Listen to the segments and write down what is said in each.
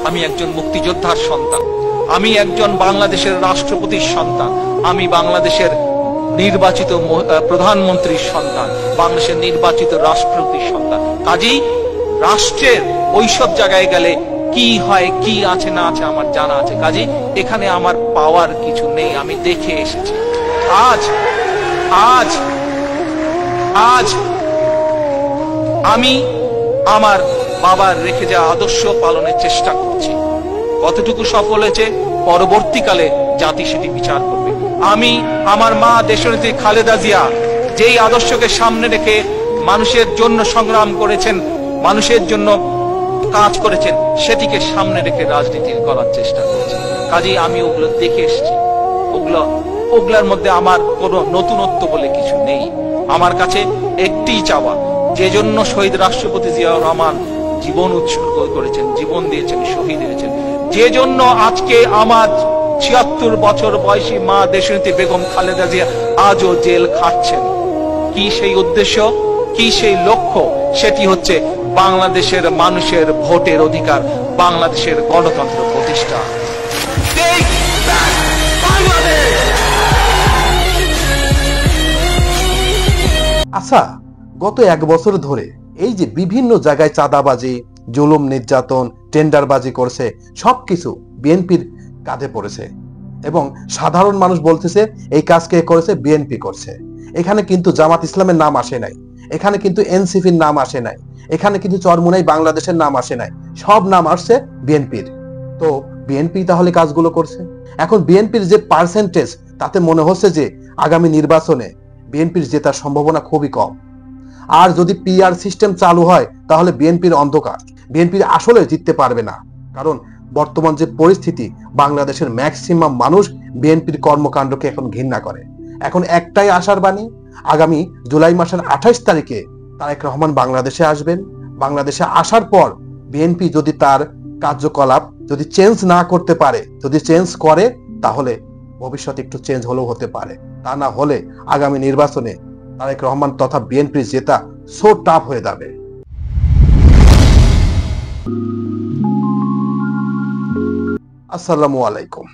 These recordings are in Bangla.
আমি একজন মুক্তিযোদ্ধার সন্তান, আমি একজন বাংলাদেশের রাষ্ট্রপতির সন্তান, আমি বাংলাদেশের নির্বাচিত প্রধানমন্ত্রীর সন্তান, বাংলাদেশের নির্বাচিত রাষ্ট্রপতির সন্তান। কাজেই রাষ্ট্রের ওইসব জায়গায় গেলে কি হয়, কি আছে না আছে আমার জানা আছে। কাজেই এখানে আমার পাওয়ার কিছু নেই, আমি দেখে এসেছি। আজ আজ আজ আমি আমার বাবার রেখে যাওয়া আদর্শ পালনের চেষ্টা করছি। কতটুকু সফল হয়েছে পরবর্তীকালে জাতি সেটি বিচার করবে। আমি আমার মা দেশনেত্রী খালেদা জিয়া যেই আদর্শকে সামনে রেখে মানুষের জন্য সংগ্রাম করেছেন, মানুষের জন্য কাজ করেছেন, সেটিকে সামনে রেখে রাজনীতি করার চেষ্টা করেছেন। কাজেই আমি ওগুলো দেখে এসেছি। ওগুলোর মধ্যে আমার কোনো নতুনত্ব বলে কিছু নেই। আমার কাছে একটি চাওয়া, যে জন্য শহীদ রাষ্ট্রপতি জিয়াউর রহমান জীবন উৎসর্গ করেছেন, জীবন দিয়েছেন, শহীদ হয়েছেন, যে জন্য আজকে আমার ৭৬ বছর বয়সী মা দেশনেত্রী বেগম খালেদা জিয়া আজও জেল খাটছেন, কি সেই উদ্দেশ্য, কি সেই লক্ষ্য? সেটি হচ্ছে বাংলাদেশের মানুষের ভোটের অধিকার, বাংলাদেশের গণতন্ত্র প্রতিষ্ঠা। আচ্ছা, গত ১ বছর ধরে এই যে বিভিন্ন জায়গায় চাঁদাবাজি, জুলুম নির্যাতন, টেন্ডারবাজি করছে, সবকিছু বিএনপির কাঁধে পড়েছে এবং সাধারণ মানুষ বলতেছে এই কাজ কে করেছে? বিএনপি করছে। এখানে কিন্তু জামাত ইসলামের নাম আসে নাই, এখানে কিন্তু এনসিপির নাম আসে নাই, এখানে কিন্তু চরমোনাই বাংলাদেশের নাম আসে নাই, সব নাম আসছে বিএনপির। তো বিএনপি তাহলে কাজগুলো করছে। এখন বিএনপির যে পার্সেন্টেজ, তাতে মনে হচ্ছে যে আগামী নির্বাচনে বিএনপির জেতার সম্ভাবনা খুবই কম। আর যদি পিআর সিস্টেম চালু হয় তাহলে বিএনপির অন্ধকার, বিএনপির আসলে জিততে পারবে না। কারণ বর্তমান যে পরিস্থিতি, বাংলাদেশের ম্যাক্সিমাম মানুষ বিএনপির কর্মকাণ্ডকে এখন ঘৃণা করে। এখন একটাই আশার বাণী, আগামী জুলাই মাসের ২৮ তারিখে তারেক রহমান বাংলাদেশে আসবেন। বাংলাদেশে আসার পর বিএনপি যদি তার কার্যকলাপ যদি চেঞ্জ না করতে পারে, যদি চেঞ্জ করে তাহলে ভবিষ্যতে একটু চেঞ্জ হলেও হতে পারে। তা না হলে আগামী নির্বাচনে তারেক রহমান তথা বিএনপির জেতা সো টাফ হয়ে যাবে। আসসালামু আলাইকুম।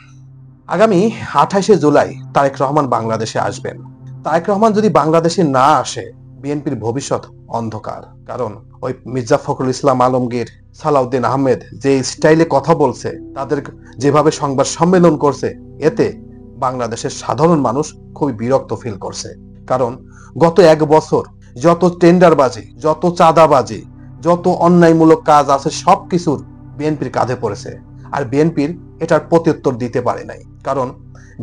আগামী ২৮শে জুলাই তারেক রহমান বাংলাদেশে আসবেন। তারেক রহমান যদি বাংলাদেশে না আসে, বিএনপির ভবিষ্যৎ অন্ধকার। কারণ ওই মির্জা ফখরুল ইসলাম আলমগীর, সালাউদ্দিন আহমেদ যে স্টাইলে কথা বলছে, তাদের যেভাবে সংবাদ সম্মেলন করছে, এতে বাংলাদেশের সাধারণ মানুষ খুবই বিরক্ত ফিল করছে। কারণ গত ১ বছর যত টেন্ডারবাজি, যত চাঁদাবাজি, যত অন্যায়মূলক কাজ আছে, সবকিছুর বিএনপির কাঁধে পড়েছে। আর বিএনপির এটার প্রত্যুত্তর দিতে পারে নাই। কারণ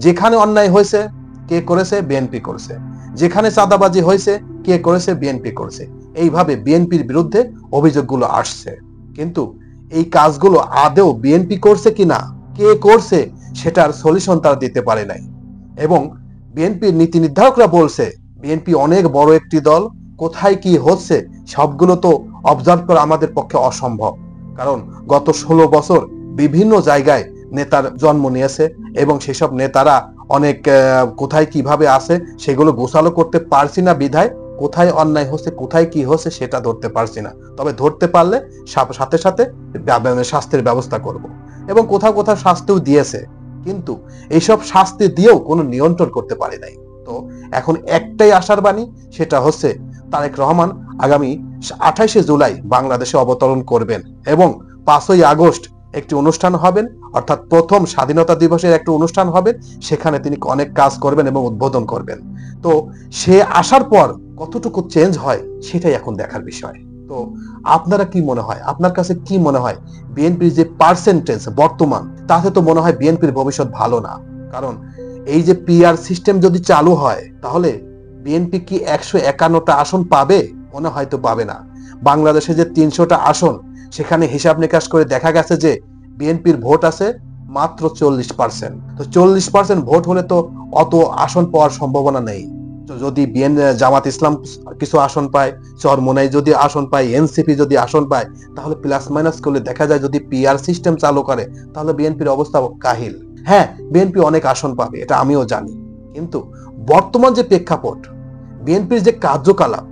যেখানে অন্যায় হয়েছে কে করেছে? বিএনপি করেছে। যেখানে চাঁদাবাজি হয়েছে কে করেছে? বিএনপি করেছে। এইভাবে বিএনপির বিরুদ্ধে অভিযোগগুলো আসছে। কিন্তু এই কাজগুলো আদৌ বিএনপি করছে কিনা, কে করছে, সেটার সলিউশন তারা দিতে পারে নাই। এবং বিএনপির নীতি নির্ধারকরা বলছে বিএনপি অনেক বড় একটি দল, কোথায় কি হচ্ছে সবগুলো তো অবজার্ভ করা আমাদের পক্ষে অসম্ভব। কারণ গত ১৬ বছর বিভিন্ন জায়গায় নেতার জন্ম নিয়েছে এবং সেসব নেতারা অনেক কোথায় কিভাবে আছে সেগুলো গোছালো করতে পারছি না বিধায় কোথায় অন্যায় হচ্ছে, কোথায় কি হচ্ছে সেটা ধরতে পারছি না। তবে ধরতে পারলে সাথে সাথে শাস্তির ব্যবস্থা করব। এবং কোথাও কোথাও শাস্তিও দিয়েছে, কিন্তু এইসব শাস্তি দিয়েও কোনো নিয়ন্ত্রণ করতে পারে নাই। তো এখন একটাই আশার বাণী, সেটা হচ্ছে তারেক রহমান আগামী ২৮শে জুলাই বাংলাদেশে অবতরণ করবেন এবং ৫ই আগস্ট একটি অনুষ্ঠান হবেন, অর্থাৎ প্রথম স্বাধীনতা দিবসের একটি অনুষ্ঠান হবে। সেখানে তিনি অনেক কাজ করবেন এবং উদ্বোধন করবেন। তো সে আসার পর কতটুকু চেঞ্জ হয় সেটাই এখন দেখার বিষয়। তো আপনারা কি মনে হয়, আপনার কাছে কি মনে হয়? বিএনপির যে পার্সেন্টেজ বর্তমান, তাতে তো মনে হয় বিএনপির ভবিষ্যৎ ভালো না। কারণ এই যে পিআর সিস্টেম যদি চালু হয় তাহলে বিএনপি কি ১৫১টা আসন পাবে? মনে হয়তো পাবে না। বাংলাদেশে যে ৩০০টা আসন, সেখানে হিসাব নিকাশ করে দেখা গেছে যে বিএনপির ভোট আছে মাত্র ৪০%। তো ৪০% ভোট হলে তো অত আসন পাওয়ার সম্ভাবনা নেই। তো যদি জামাত ইসলাম কিছু আসন পায়, চরমোনাই যদি আসন পায়, এনসিপি যদি আসন পায়, তাহলে প্লাস মাইনাস করলে দেখা যায় যদি পিআর সিস্টেম চালু করে তাহলে বিএনপির অবস্থা কাহিল। হ্যাঁ, বিএনপি অনেক আসন পাবে, এটা আমিও জানি। কিন্তু বর্তমান যে প্রেক্ষাপট, বিএনপির যে কার্যকলাপ,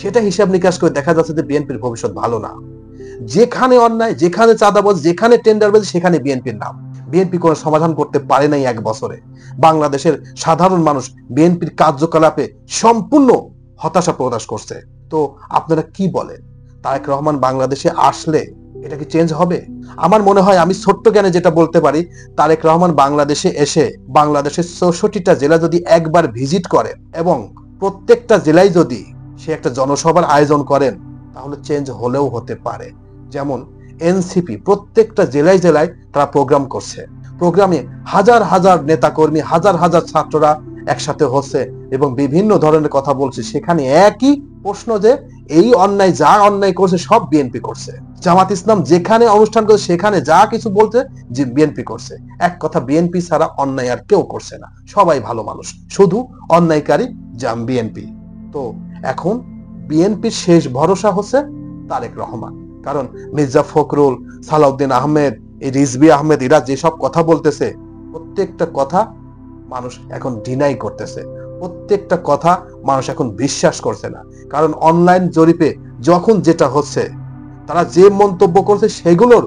সেটা হিসাব নিকাশ করে দেখা যাচ্ছে যে বিএনপির ভবিষ্যৎ ভালো না। যেখানে অন্যায়, যেখানে চাঁদাবাজ, যেখানে টেন্ডারবাজি, সেখানে বিএনপির নাম। বিএনপি কোনো সমাধান করতে পারে নাই 1 বছরে। বাংলাদেশের সাধারণ মানুষ বিএনপির কার্যকলাপে সম্পূর্ণ হতাশা প্রকাশ করছে। তো আপনারা কি বলেন, তারেক রহমান বাংলাদেশে আসলে এটা কি চেঞ্জ হবে? আমার মনে হয়, আমি ছোট্ট জ্ঞানে যেটা বলতে পারি, তারেক রহমান বাংলাদেশে এসে বাংলাদেশের 64টা জেলা যদি একবার ভিজিট করেন এবং প্রত্যেকটা জেলায় যদি সে একটা জনসভার আয়োজন করেন, তাহলে চেঞ্জ হলেও হতে পারে। যেমন এনসিপি প্রত্যেকটা জেলায় জেলায় তারা প্রোগ্রাম করছে, প্রোগ্রামে হাজার হাজার নেতাকর্মী, হাজার হাজার ছাত্ররা একসাথে হচ্ছে এবং বিভিন্ন ধরনের কথা বলছে। সেখানে একই প্রশ্ন যে এই অন্যায়, যা অন্যায় করছে সব বিএনপি করছে। জামাত ইসলাম যেখানে অনুষ্ঠান করছে সেখানে যা কিছু বলছে যে বিএনপি করছে। এক কথা, বিএনপি ছাড়া অন্যায় আর কেউ করছে না, সবাই ভালো মানুষ, শুধু অন্যায়কারী জাম বিএনপি। তো এখন বিএনপির শেষ ভরসা হচ্ছে তারেক রহমান। কারণ মির্জা ফখরুল, সালাউদ্দিন আহমেদ, এই রিজভী আহমেদ, এরা যেসব কথা বলতেছে, প্রত্যেকটা কথা মানুষ এখন ডিনাই করতেছে, প্রত্যেকটা কথা মানুষ এখন বিশ্বাস করছে না। কারণ অনলাইন জরিপে যখন যেটা হচ্ছে, তারা যে মন্তব্য করছে সেগুলোর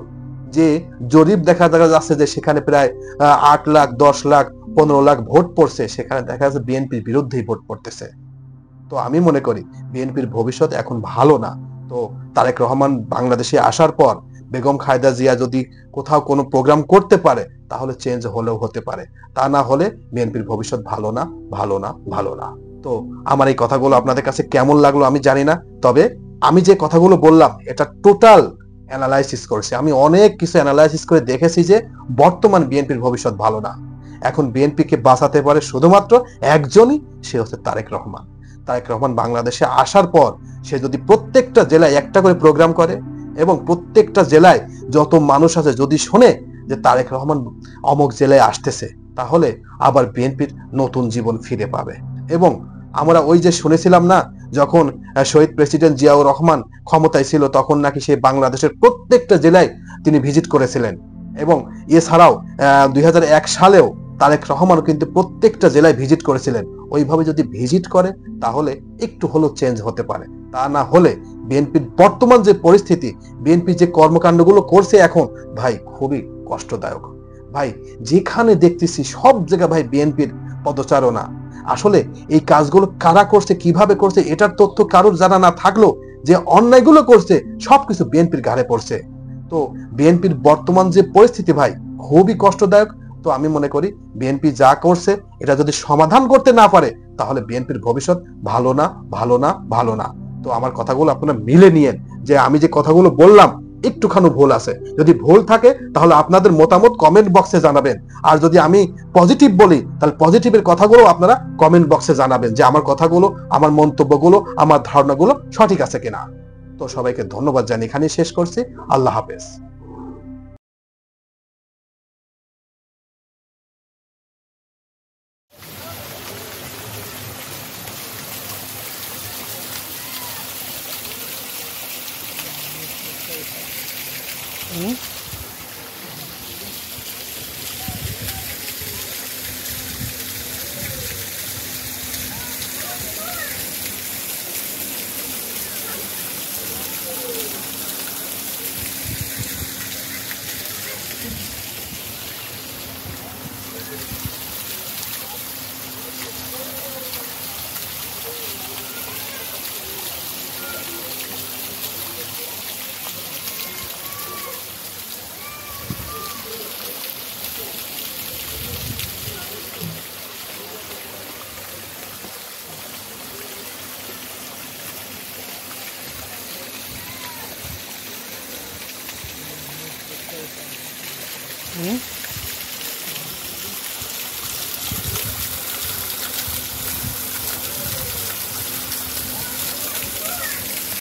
যে জরিপ দেখা যাচ্ছে যে সেখানে প্রায় 8 লাখ, 10 লাখ, 15 লাখ ভোট পড়ছে, সেখানে দেখা যাচ্ছে বিএনপির বিরুদ্ধেই ভোট পড়তেছে। তো আমি মনে করি বিএনপির ভবিষ্যৎ এখন ভালো না। তো তারেক রহমান বাংলাদেশে আসার পর বেগম খালেদা জিয়া যদি কোথাও কোনো প্রোগ্রাম করতে পারে, তাহলে চেঞ্জ হলেও হতে পারে। তা না হলে বিএনপির ভবিষ্যৎ ভালো না, ভালো না, ভালো না। তো আমার এই কথাগুলো আপনাদের কাছে কেমন লাগলো আমি জানি না, তবে আমি যে কথাগুলো বললাম এটা টোটাল অ্যানালাইসিস করেছি। আমি অনেক কিছু অ্যানালাইসিস করে দেখেছি যে বর্তমান বিএনপির ভবিষ্যৎ ভালো না। এখন বিএনপিকে বাঁচাতে পারে শুধুমাত্র একজনই, সে হচ্ছে তারেক রহমান। তারেক রহমান বাংলাদেশে আসার পর সে যদি প্রত্যেকটা জেলায় একটা করে প্রোগ্রাম করে এবং প্রত্যেকটা জেলায় যত মানুষ আছে যদি শোনে যে তারেক রহমান অমুক জেলায় আসতেছে, তাহলে আবার বিএনপির নতুন জীবন ফিরে পাবে। এবং আমরা ওই যে শুনেছিলাম না, যখন শহীদ প্রেসিডেন্ট জিয়াউর রহমান ক্ষমতায় ছিল, তখন নাকি সে বাংলাদেশের প্রত্যেকটা জেলায় তিনি ভিজিট করেছিলেন। এবং এছাড়াও 2001 সালেও তারেক রহমান কিন্তু প্রত্যেকটা জেলায় ভিজিট করেছিলেন। ওইভাবে যদি ভিজিট করে তাহলে একটু হলেও চেঞ্জ হতে পারে। তা না হলে বিএনপির বর্তমান যে পরিস্থিতি, বিএনপি যে কর্মকাণ্ডগুলো করছে এখন, ভাই খুবই কষ্টদায়ক। ভাই যেখানে দেখতেছি সব জায়গায় ভাই বিএনপির পদচারণা। আসলে এই কাজগুলো কারা করছে, কিভাবে করছে, এটার তথ্য কারোর জানা না থাকলেও যে অন্যায়গুলো করছে সবকিছু বিএনপির ঘাড়ে পড়ছে। তো বিএনপির বর্তমান যে পরিস্থিতি ভাই খুবই কষ্টদায়ক। তো আমি মনে করি বিএনপি যা করছে এটা যদি সমাধান করতে না পারে, তাহলে বিএনপির ভবিষ্যৎ ভালো না, ভালো না, ভালো না। তো আমার কথাগুলো আপনারা মিলে নিয়েন যে আমি যে কথাগুলো বললাম একটুখানি ভুল আছে। যদি ভুল থাকে তাহলে আপনাদের মতামত কমেন্ট বক্সে জানাবেন। আর যদি আমি পজিটিভ বলি তাহলে পজিটিভের কথাগুলো আপনারা কমেন্ট বক্সে জানাবেন যে আমার কথাগুলো, আমার মন্তব্যগুলো, আমার ধারণাগুলো সঠিক আছে কিনা। তো সবাইকে ধন্যবাদ জানিয়ে এখানেই শেষ করছি। আল্লাহ হাফেজ। Hmm?